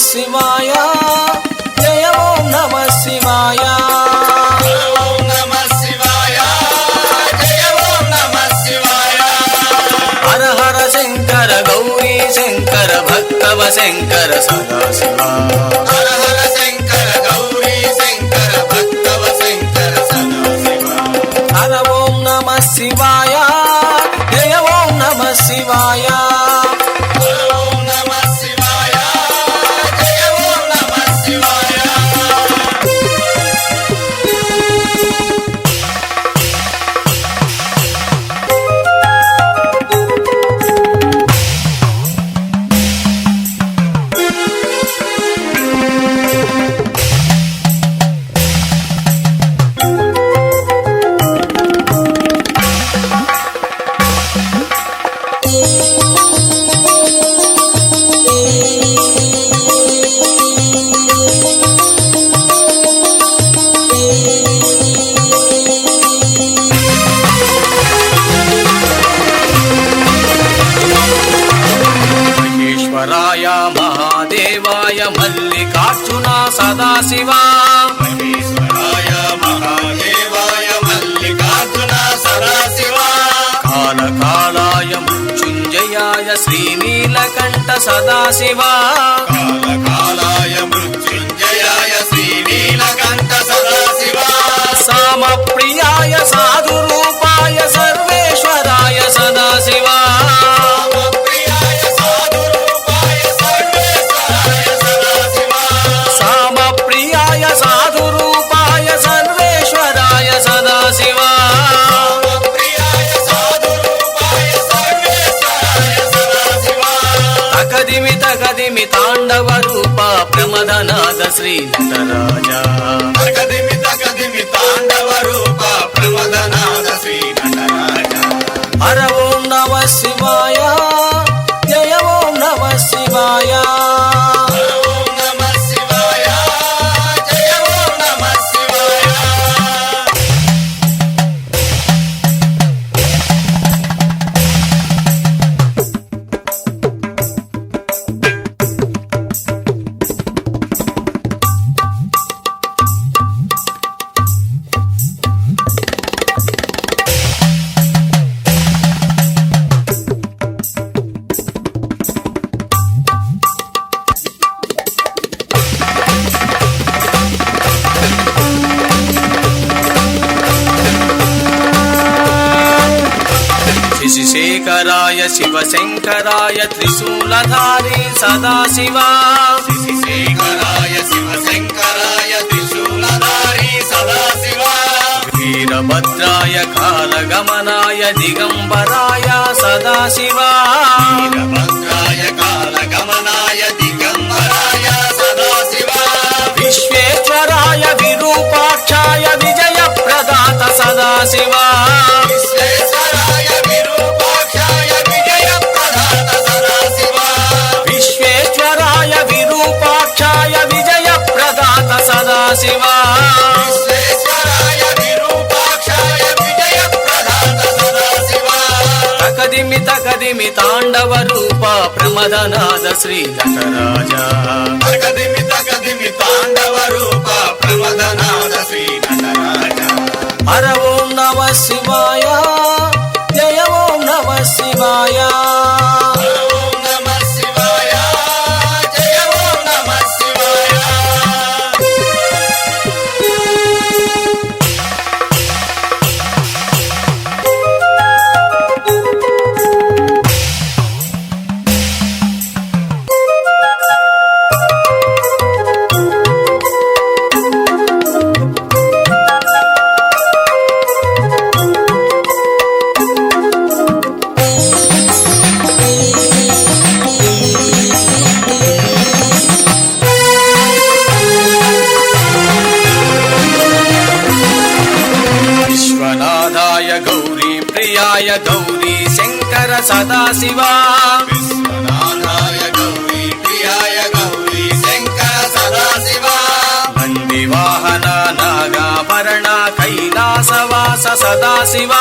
శివాయ జయ ఓం నమః శివాయ ఓం నమః శివాయ జయ ఓం నమః శివాయ హర హర శంకర గౌరీ శంకర భక్తవ శంకర సదాశివ హర హర శంకర గౌరీ శంకర భక్తవ శంకర సదాశివ హర ఓం నమః శివాయ జయ ఓం నమః శివాయ ఓం నమః శివాయ జయ ఓం నమః శివాయ మహేశ్వరాయ మహాదేవాయ మల్లికార్జున సదాశివ మహేశ్వరాయ మహాదేవాయ మల్లికార్జున సదాశివ కాలకాలాయ మృత్యుంజయాయ శ్రీనీలకంఠ సదాశివ కాలకాలాయ మృత్యుంజయాయ శ్రీనీలకంఠ సదాశివ సామప్రియాయ సాధురూపాయ సర్వేశ్వరాయ సదాశివ ప్రియాయ సాధురూపాయ సర్వేశ్వరాయ సదాశివ సామప్రియాయ సాధురూపాయ సర్వేశ్వరాయ సదాశివ ప్రియాయ సాధురూపాయ సర్వేశ్వరాయ సదాశివ తకదిమి తకదిమి తాండవ రూప ప్రమదనాద శ్రీ నటరాజ తకదిమి తకదిమి తాండవ రూప ప్రమదనాద శ్రీ నటరాజ హర ఓం నమః శివాయ జయ ఓం నమః శివాయ ఓం నమః శివాయ జయ ఓం నమః శివాయ శశిశేఖరాయ శివశంకరాయ త్రిశూలధారి సదాశివ శశిశేఖరాయ శివశంకరాయ త్రిశూలధారి సదాశివ వీరభద్రాయ కాలగమనాయ దిగంబరాయ సదాశివ వీరభద్రాయ కాలగమనాయ దిగంబరాయ సదాశివ విశ్వేశ్వరాయ విరూపాక్షాయ విజయ ప్రదాత సదాశివ విశ్వేశ్వరాయ విరూపాక్షాయ విజయ ప్రదాత సదాశివ విశ్వేశ్వరాయ విరూపాక్షాయ విజయ ప్రదాత సదాశివ విశ్వేశ్వరాయ విరూపాక్షాయ విజయ ప్రదాత సదాశివ తకదిమి తకదిమి తాండవ రూప ప్రమదనాద శ్రీ నటరాజ తకదిమి తకదిమి తాండవ రూప ప్రమదనాద శ్రీ నటరాజ హర ఓం నమః శివాయ జయ ఓం నమః శివాయ ఓం నమః శివాయ జయ ఓం నమః శివాయ విశ్వనాథాయ గౌరీ ప్రియాయ గౌరీ శంకర సదాశివ విశ్వనాథాయ గౌరీ ప్రియాయ గౌరీ శంకర సదాశివ నంది వాహన నాగాభరణ కైలాసవాస సదాశివ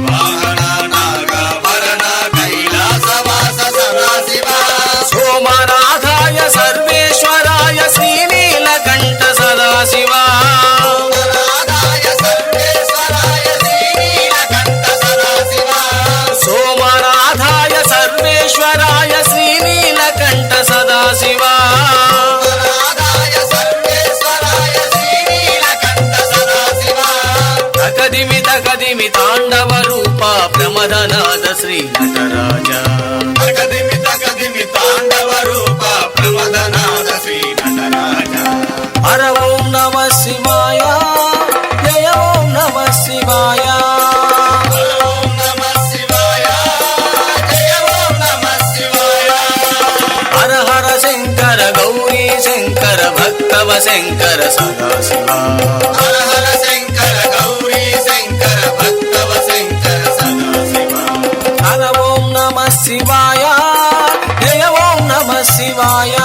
వాహన నాగభరణ కైలాసవాస సదాశివ సోమనాథాయ సర్వ తకదిమి తాండవ రూప ప్రమదనాద శ్రీ నటరాజ తకదిమి తాండవ రూప ప్రమదనాద శ్రీ నటరాజ హర ఓం నమ శివాయ జయ ఓం నమ శివాయ ఓం నమః శివాయ జయ ఓం నమః శివాయ హర హర శంకర గౌరీ శంకర భక్తవ శంకర సదాశివ హర హర శంకర గౌరీ శంకర భక్తవ శంకర సదాశివ హర ఓం నమ శివాయ జయ ఓం నమ శివాయ